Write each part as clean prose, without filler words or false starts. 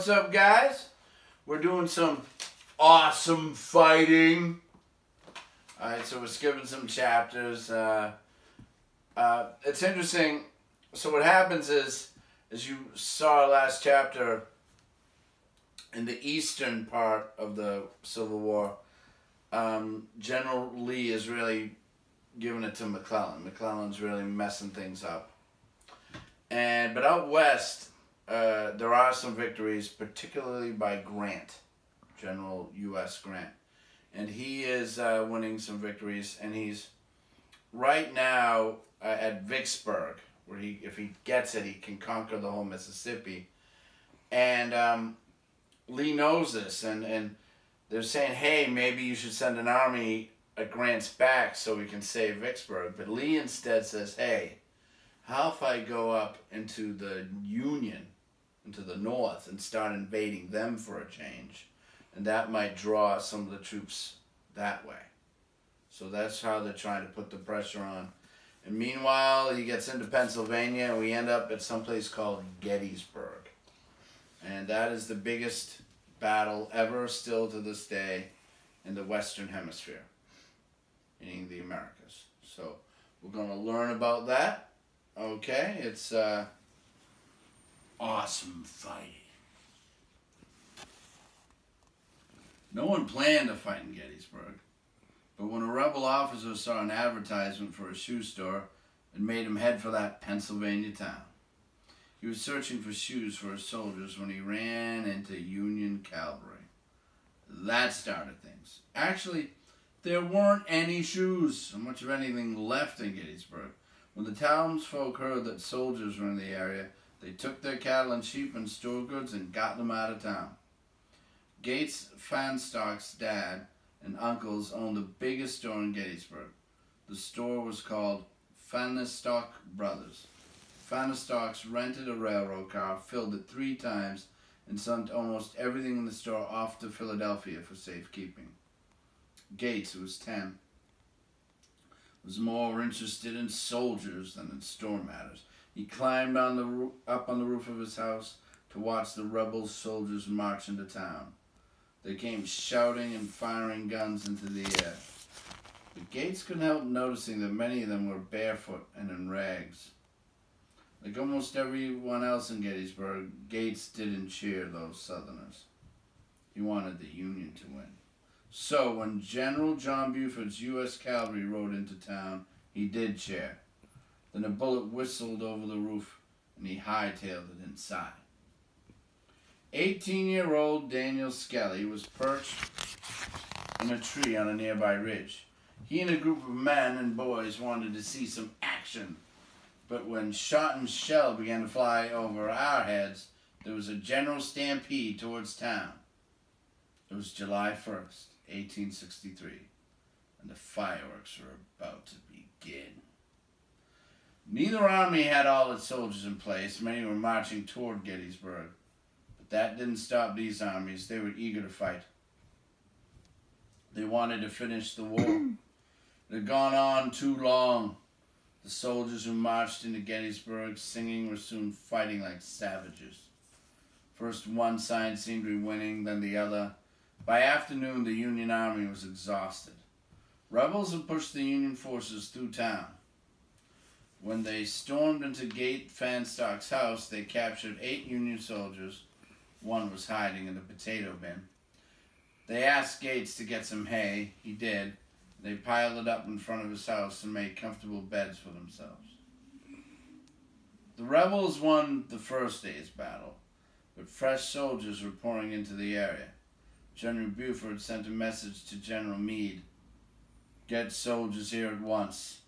what's up, guys? We're doing some awesome fighting. Alright, so we're skipping some chapters. It's interesting. So what happens is, as you saw last chapter, in the eastern part of the Civil War, General Lee is really giving it to McClellan. McClellan's really messing things up. But out west, there are some victories, particularly by Grant, General U.S. Grant. And he is winning some victories, and he's right now at Vicksburg, where if he gets it, he can conquer the whole Mississippi. And Lee knows this, and they're saying, hey, maybe you should send an army at Grant's back so we can save Vicksburg. But Lee instead says, hey, how if I go up into the Union, into the north, and start invading them for a change? And that might draw some of the troops that way. So that's how they're trying to put the pressure on. And meanwhile, he gets into Pennsylvania, and we end up at some place called Gettysburg. And that is the biggest battle ever, still to this day, in the Western Hemisphere, meaning the Americas. So we're going to learn about that. Okay, it's awesome fighting. No one planned to fight in Gettysburg, but when a rebel officer saw an advertisement for a shoe store, it made him head for that Pennsylvania town. He was searching for shoes for his soldiers when he ran into Union cavalry. That started things. Actually, there weren't any shoes, or much of anything left in Gettysburg. When the townsfolk heard that soldiers were in the area, they took their cattle and sheep and store goods and got them out of town. Gates Fanstock's dad and uncles owned the biggest store in Gettysburg. The store was called Fanistock Brothers. Fanistocks rented a railroad car, filled it 3 times, and sent almost everything in the store off to Philadelphia for safekeeping. Gates, who was 10, was more interested in soldiers than in store matters. He climbed up on the roof of his house to watch the rebel soldiers march into town. They came shouting and firing guns into the air. But Gates couldn't help noticing that many of them were barefoot and in rags. Like almost everyone else in Gettysburg, Gates didn't cheer those Southerners. He wanted the Union to win. So when General John Buford's U.S. cavalry rode into town, he did cheer. Then a bullet whistled over the roof, and he hightailed it inside. 18-year-old Daniel Skelly was perched in a tree on a nearby ridge. He and a group of men and boys wanted to see some action. But when shot and shell began to fly over our heads, there was a general stampede towards town. It was July 1st, 1863, and the fireworks were about to begin. Neither army had all its soldiers in place. Many were marching toward Gettysburg. But that didn't stop these armies. They were eager to fight. They wanted to finish the war. It had gone on too long. The soldiers who marched into Gettysburg singing were soon fighting like savages. First one side seemed to be winning, then the other. By afternoon, the Union Army was exhausted. Rebels had pushed the Union forces through town. When they stormed into Gate Fanstock's house, they captured 8 Union soldiers. One was hiding in the potato bin. They asked Gates to get some hay. He did. They piled it up in front of his house and made comfortable beds for themselves. The rebels won the first day's battle, but fresh soldiers were pouring into the area. General Buford sent a message to General Meade. Get soldiers here at once.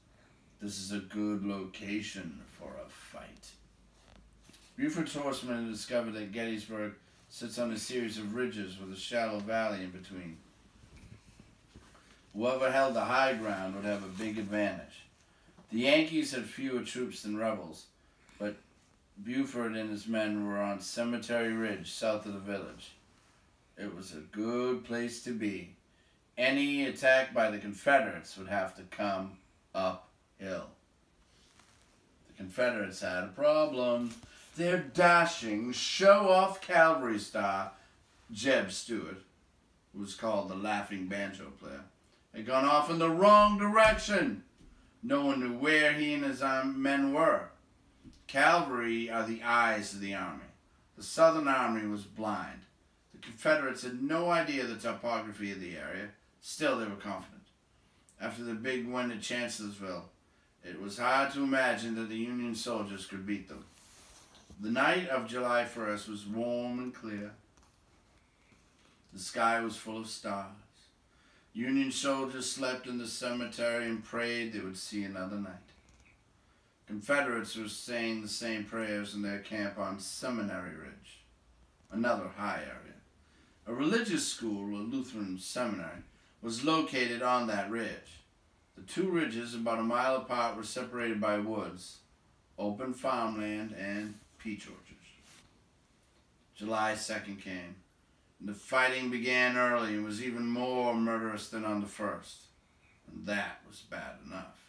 This is a good location for a fight. Buford's horsemen had discovered that Gettysburg sits on a series of ridges with a shallow valley in between. Whoever held the high ground would have a big advantage. The Yankees had fewer troops than rebels, but Buford and his men were on Cemetery Ridge, south of the village. It was a good place to be. Any attack by the Confederates would have to come uphill. The Confederates had a problem. Their dashing, show-off cavalry star, Jeb Stuart, who was called the laughing banjo player, had gone off in the wrong direction. No one knew where he and his men were. Cavalry are the eyes of the army. The Southern Army was blind. The Confederates had no idea the topography of the area. Still, they were confident. After the big win at Chancellorsville, it was hard to imagine that the Union soldiers could beat them. The night of July 1st was warm and clear. The sky was full of stars. Union soldiers slept in the cemetery and prayed they would see another night. Confederates were saying the same prayers in their camp on Seminary Ridge, another high area. A religious school, a Lutheran seminary, was located on that ridge. The two ridges, about a mile apart, were separated by woods, open farmland, and peach orchards. July 2nd came, and the fighting began early and was even more murderous than on the 1st, and that was bad enough.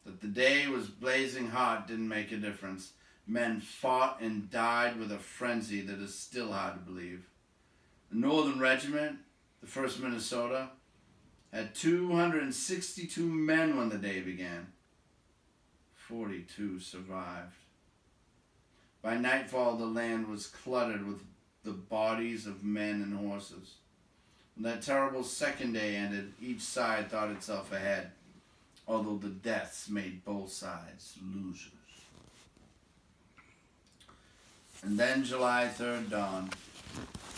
That the day was blazing hot didn't make a difference. Men fought and died with a frenzy that is still hard to believe. The Northern Regiment, the 1st Minnesota, had 262 men when the day began. 42 survived. By nightfall, the land was cluttered with the bodies of men and horses. When that terrible second day ended, each side thought itself ahead, although the deaths made both sides losers. And then July 3rd dawned,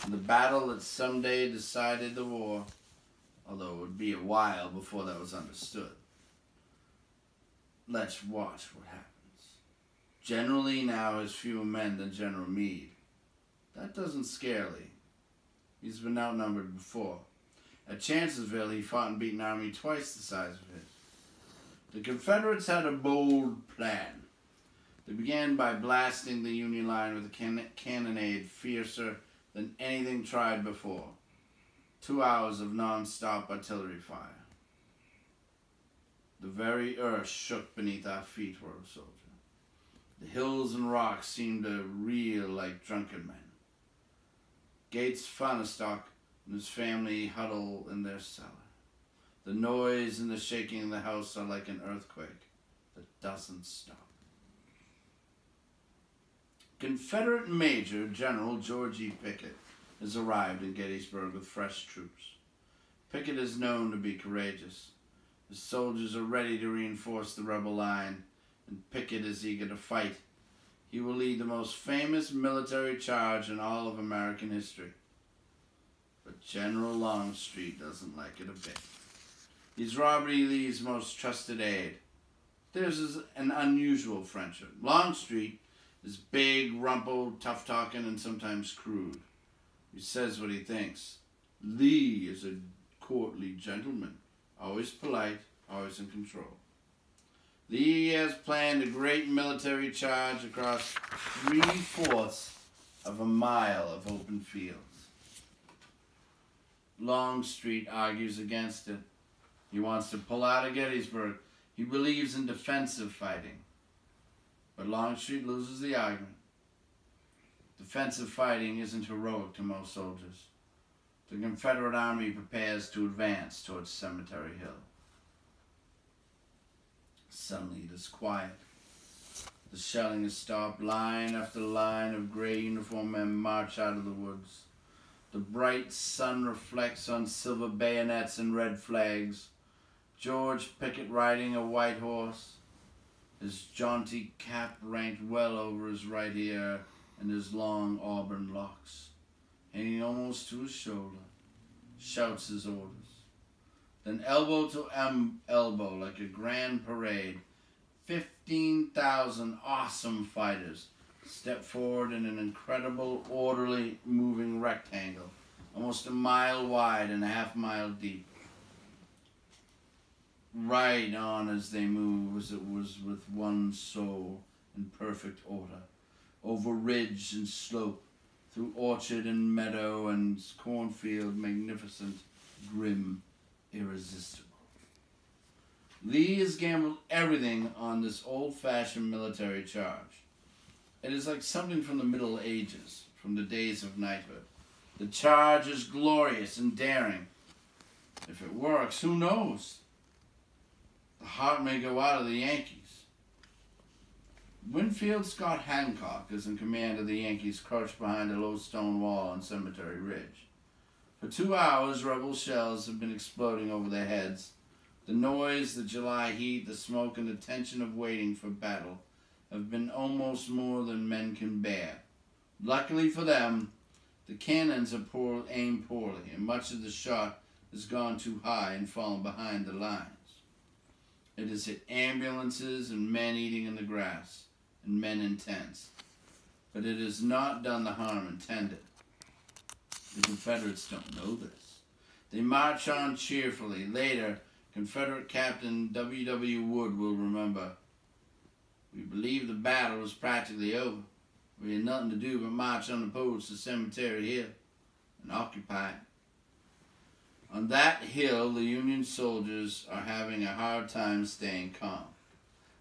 and the battle that someday decided the war, although it would be a while before that was understood. Let's watch what happens. General Lee now has fewer men than General Meade. That doesn't scare Lee. He's been outnumbered before. At Chancellorsville, he fought and beat an army twice the size of his. The Confederates had a bold plan. They began by blasting the Union line with a cannonade fiercer than anything tried before. 2 hours of non-stop artillery fire. The very earth shook beneath our feet for a soldier. The hills and rocks seemed to reel like drunken men. Gates Fahnestock and his family huddle in their cellar. The noise and the shaking of the house are like an earthquake that doesn't stop. Confederate Major General George E. Pickett has arrived in Gettysburg with fresh troops. Pickett is known to be courageous. His soldiers are ready to reinforce the rebel line, and Pickett is eager to fight. He will lead the most famous military charge in all of American history. But General Longstreet doesn't like it a bit. He's Robert E. Lee's most trusted aide. Theirs is an unusual friendship. Longstreet is big, rumpled, tough-talking, and sometimes crude. He says what he thinks. Lee is a courtly gentleman, always polite, always in control. Lee has planned a great military charge across 3/4 of a mile of open fields. Longstreet argues against it. He wants to pull out of Gettysburg. He believes in defensive fighting. But Longstreet loses the argument. Defensive fighting isn't heroic to most soldiers. The Confederate Army prepares to advance towards Cemetery Hill. Suddenly it is quiet. The shelling has stopped. Line after line of gray uniformed men march out of the woods. The bright sun reflects on silver bayonets and red flags. George Pickett riding a white horse, his jaunty cap ranked well over his right ear and his long auburn locks, hanging almost to his shoulder, shouts his orders. Then elbow to elbow, like a grand parade, 15,000 awesome fighters step forward in an incredible, orderly, moving rectangle, almost a mile wide and a half-mile deep. Right on as they move, as it was with one soul in perfect order, over ridge and slope, through orchard and meadow and cornfield, magnificent, grim, irresistible. Lee has gambled everything on this old-fashioned military charge. It is like something from the Middle Ages, from the days of knighthood. The charge is glorious and daring. If it works, who knows? The heart may go out of the Yankees. Winfield Scott Hancock is in command of the Yankees, crouched behind a low stone wall on Cemetery Ridge. For 2 hours, rebel shells have been exploding over their heads. The noise, the July heat, the smoke, and the tension of waiting for battle have been almost more than men can bear. Luckily for them, the cannons are aimed poorly, and much of the shot has gone too high and fallen behind the lines. It has hit ambulances and men eating in the grass, and men in tents. But it has not done the harm intended. The Confederates don't know this. They march on cheerfully. Later, Confederate Captain W.W. Wood will remember, "We believed the battle was practically over. We had nothing to do but march unopposed to Cemetery Hill and occupy it." On that hill, the Union soldiers are having a hard time staying calm,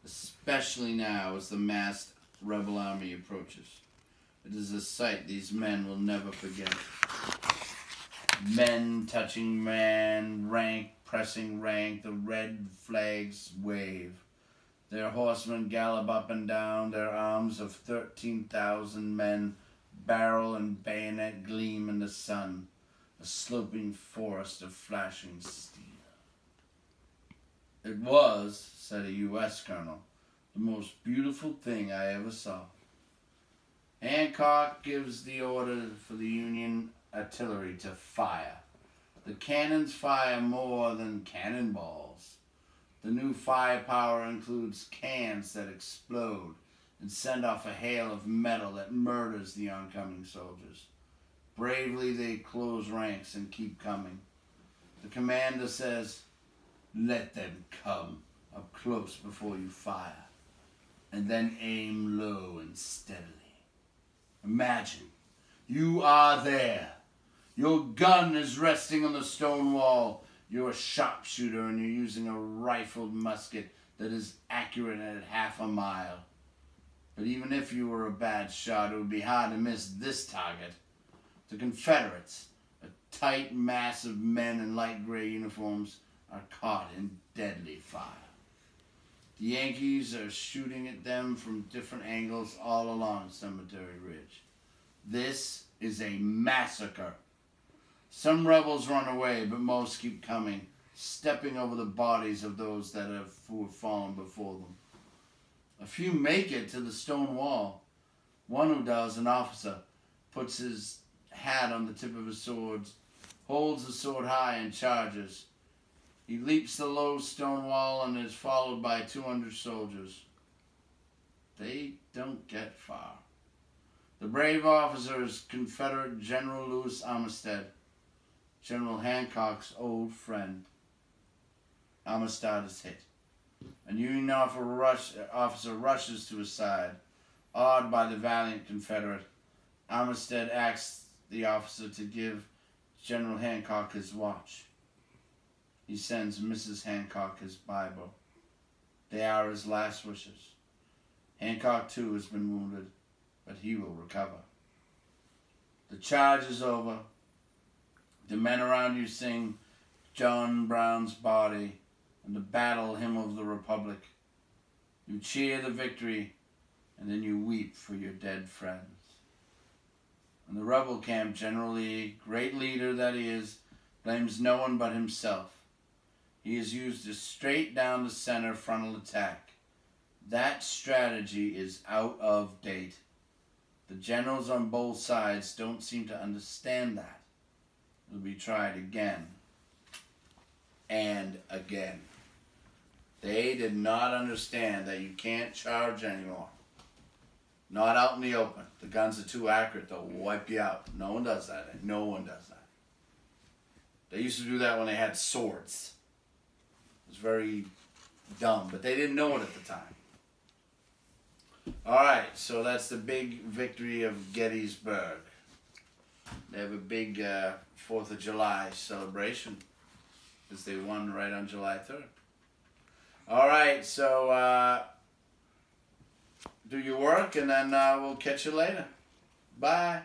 especially now as the massed rebel army approaches. It is a sight these men will never forget. Men touching man, rank pressing rank, the red flags wave. Their horsemen gallop up and down, their arms of 13,000 men, barrel and bayonet gleam in the sun, a sloping forest of flashing steel. "It was," said a U.S. colonel, "the most beautiful thing I ever saw." Hancock gives the order for the Union artillery to fire. The cannons fire more than cannonballs. The new firepower includes cans that explode and send off a hail of metal that murders the oncoming soldiers. Bravely they close ranks and keep coming. The commander says, "Let them come up close before you fire, and then aim low and steadily. Imagine you are there. Your gun is resting on the stone wall. You're a sharpshooter and you're using a rifled musket that is accurate at half a mile. But even if you were a bad shot, it would be hard to miss this target." The Confederates, a tight mass of men in light gray uniforms, are caught in deadly fire. The Yankees are shooting at them from different angles all along Cemetery Ridge. This is a massacre. Some rebels run away, but most keep coming, stepping over the bodies of those who have fallen before them. A few make it to the stone wall. One who does, an officer, puts his hat on the tip of his sword, holds the sword high and charges. He leaps the low stone wall and is followed by 200 soldiers. They don't get far. The brave officer is Confederate General Louis Armistead, General Hancock's old friend. Armistead is hit. A Union officer rushes to his side, awed by the valiant Confederate. Armistead asks the officer to give General Hancock his watch. He sends Mrs. Hancock his Bible. They are his last wishes. Hancock too has been wounded, but he will recover. The charge is over. The men around you sing John Brown's Body and the battle hymn of the Republic. You cheer the victory, and then you weep for your dead friends. In the rebel camp, General Lee, great leader that he is, blames no one but himself. He has used a straight down the center frontal attack. That strategy is out of date. The generals on both sides don't seem to understand that. It will be tried again and again. They did not understand that you can't charge anymore. Not out in the open. The guns are too accurate. They'll wipe you out. No one does that. No one does that. They used to do that when they had swords. It was very dumb, but they didn't know it at the time. Alright, so that's the big victory of Gettysburg. They have a big 4th of July celebration because they won right on July 3rd. Alright, so do your work, and then we'll catch you later. Bye.